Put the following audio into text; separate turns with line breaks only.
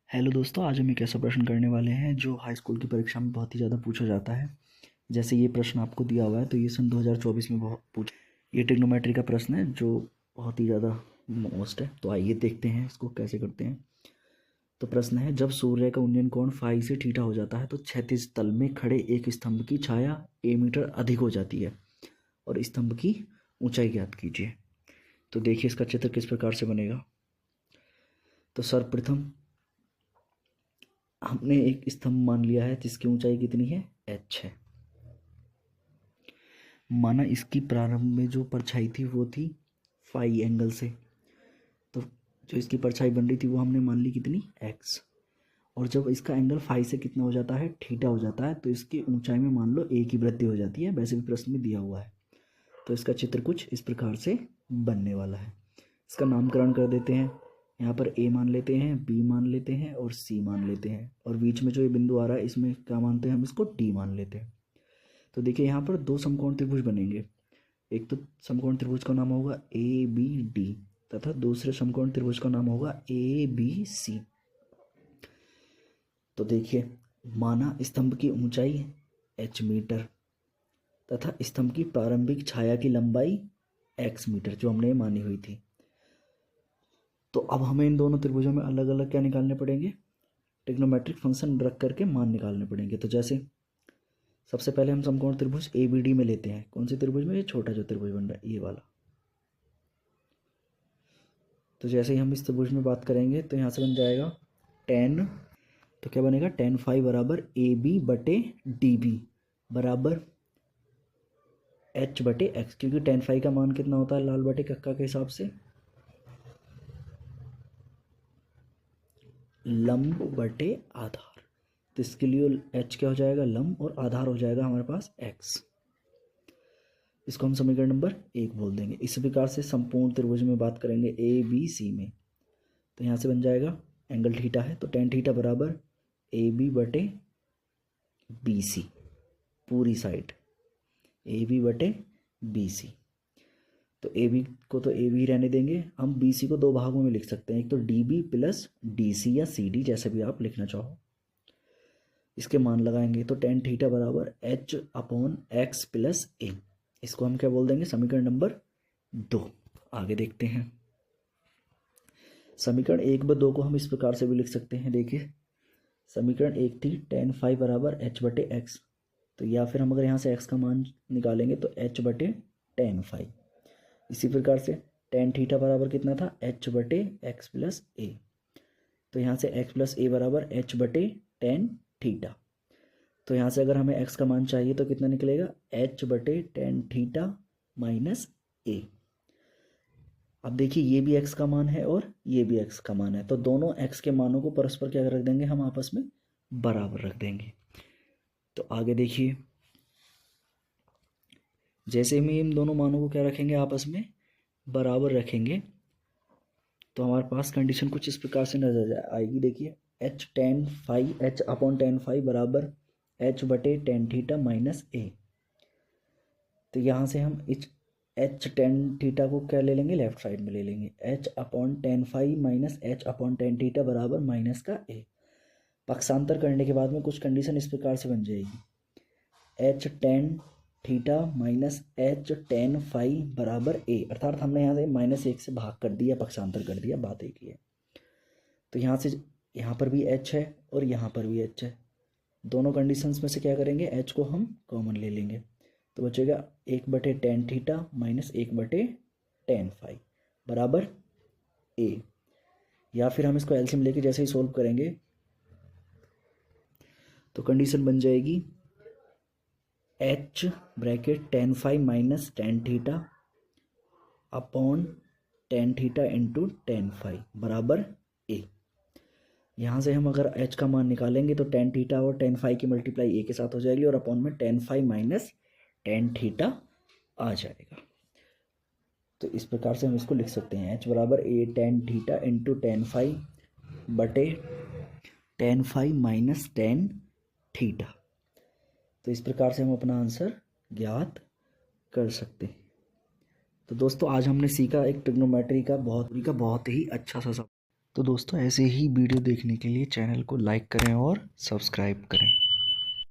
Hello दोस्तों, आज हम एक ऐसा प्रश्न करने वाले हैं जो हाई स्कूल की परीक्षा में बहुत ही ज़्यादा पूछा जाता है। जैसे ये प्रश्न आपको दिया हुआ है तो ये सन 2024 में बहुत ये ट्रिग्नोमेट्री का प्रश्न है जो बहुत ही ज़्यादा मोस्ट है। तो आइए देखते हैं इसको कैसे करते हैं। तो प्रश्न है, जब सूर्य का उन्नयन कोण फाई से थीटा हो जाता है तो क्षैतिज तल में खड़े एक स्तंभ की छाया ए मीटर अधिक हो जाती है और स्तंभ की ऊंचाई ज्ञात कीजिए। तो देखिए इसका चित्र किस प्रकार से बनेगा। तो सर्वप्रथम हमने एक स्तंभ मान लिया है जिसकी ऊंचाई कितनी है, h है। माना इसकी प्रारंभ में जो परछाई थी वो थी फाई एंगल से, तो जो इसकी परछाई बन रही थी वो हमने मान ली कितनी, x। और जब इसका एंगल फाई से कितना हो जाता है, थीटा हो जाता है, तो इसकी ऊंचाई में मान लो a की वृद्धि हो जाती है। वैसे भी प्रश्न में दिया हुआ है। तो इसका चित्र कुछ इस प्रकार से बनने वाला है। इसका नामकरण कर देते हैं। यहाँ पर a मान लेते हैं, b मान लेते हैं और c मान लेते हैं, और बीच में जो ये बिंदु आ रहा है इसमें क्या मानते हैं हम, इसको d मान लेते हैं। तो देखिए यहाँ पर दो समकोण त्रिभुज बनेंगे। एक तो समकोण त्रिभुज का नाम होगा ए बी डी तथा दूसरे समकोण त्रिभुज का नाम होगा ए बी सी। तो देखिए, माना स्तंभ की ऊंचाई h मीटर तथा स्तंभ की प्रारंभिक छाया की लंबाई x मीटर जो हमने मानी हुई थी। तो अब हमें इन दोनों त्रिभुजों में अलग अलग क्या निकालने पड़ेंगे, ट्रिग्नोमेट्रिक फंक्शन रख करके मान निकालने पड़ेंगे। तो जैसे सबसे पहले हम समकोण त्रिभुज ए बी डी में लेते हैं। कौन से त्रिभुज में, ये छोटा जो त्रिभुज बन रहा है ये वाला। तो जैसे ही हम इस त्रिभुज में बात करेंगे तो यहाँ से बन जाएगा टेन, तो क्या बनेगा, टेन फाई बराबर ए बी बटे डी बी बराबर एच बटे एक्स, क्योंकि टेन फाई का मान कितना होता है लाल बटे कक्का के हिसाब से, लंब बटे आधार। तो इसके लिए h क्या हो जाएगा, लंब, और आधार हो जाएगा हमारे पास x। इसको हम समीकरण नंबर 1 बोल देंगे। इस प्रकार से संपूर्ण त्रिभुज में बात करेंगे ए बी सी में, तो यहाँ से बन जाएगा एंगल थीटा है तो टेन थीटा बराबर ए बी बटे बी सी, पूरी साइड ए बी बटे बी सी। तो ए बी को तो ए बी रहने देंगे, हम बी सी को दो भागों में लिख सकते हैं, एक तो D B plus D C या सी डी, जैसे भी आप लिखना चाहो। इसके मान लगाएंगे तो टेन थीटा बराबर एच अपॉन एक्स प्लस ए। इसको हम क्या बोल देंगे, समीकरण नंबर 2। आगे देखते हैं। समीकरण 1 व 2 को हम इस प्रकार से भी लिख सकते हैं। देखिए, समीकरण 1 थी टेन फाई बराबर एच बटे एक्स, तो या फिर हम अगर यहाँ से एक्स का मान निकालेंगे तो एच बटे टेन फाई। इसी प्रकार से टेन थीटा बराबर कितना था, एच बटे एक्स प्लस ए, तो यहाँ से एक्स प्लस ए बराबर एच बटे टेन थीटा। तो यहाँ से अगर हमें एक्स का मान चाहिए तो कितना निकलेगा, एच बटे टेन थीटा माइनस ए। अब देखिए ये भी एक्स का मान है और ये भी एक्स का मान है, तो दोनों एक्स के मानों को परस्पर क्या रख देंगे, हम आपस में बराबर रख देंगे। तो आगे देखिए, जैसे हम इन दोनों मानों को क्या रखेंगे, आपस में बराबर रखेंगे, तो हमारे पास कंडीशन कुछ इस प्रकार से नजर आएगी। देखिए, H ten phi, H upon ten phi बराबर एच बटे टेन थीटा माइनस ए। तो यहाँ से हम इस एच टेन थीटा को क्या ले लेंगे, लेफ्ट साइड में ले लेंगे, H upon ten phi minus H upon ten theta बराबर माइनस का ए। पक्षांतर करने के बाद में कुछ कंडीशन इस प्रकार से बन जाएगी, H ten theta minus H ten phi बराबर ए, अर्थात हमने यहाँ से माइनस 1 से भाग कर दिया, पक्षांतर कर दिया, बात एक ही है। तो यहाँ से यहाँ पर भी एच है और यहाँ पर भी एच है, दोनों कंडीशंस में से क्या करेंगे, एच को हम कॉमन ले लेंगे, तो बचेगा 1 बटे टेन थीटा माइनस 1 बटे टेन फाई बराबर ए। या फिर हम इसको एलसीएम लेके जैसे ही सोल्व करेंगे तो कंडीशन बन जाएगी H bracket ten five minus tan theta upon ten theta into tan five बराबर ए। यहाँ से हम अगर एच का मान निकालेंगे तो टेन थीटा और टेन फाइव की मल्टीप्लाई ए के साथ हो जाएगी और अपॉन में tan five minus tan theta आ जाएगा। तो इस प्रकार से हम इसको लिख सकते हैं, एच बराबर A tan theta into tan five बटे tan five minus tan theta. तो इस प्रकार से हम अपना आंसर ज्ञात कर सकते हैं। तो दोस्तों आज हमने सीखा एक ट्रिग्नोमेट्री का बहुत ही अच्छा सा तो दोस्तों ऐसे ही वीडियो देखने के लिए चैनल को लाइक करें और सब्सक्राइब करें।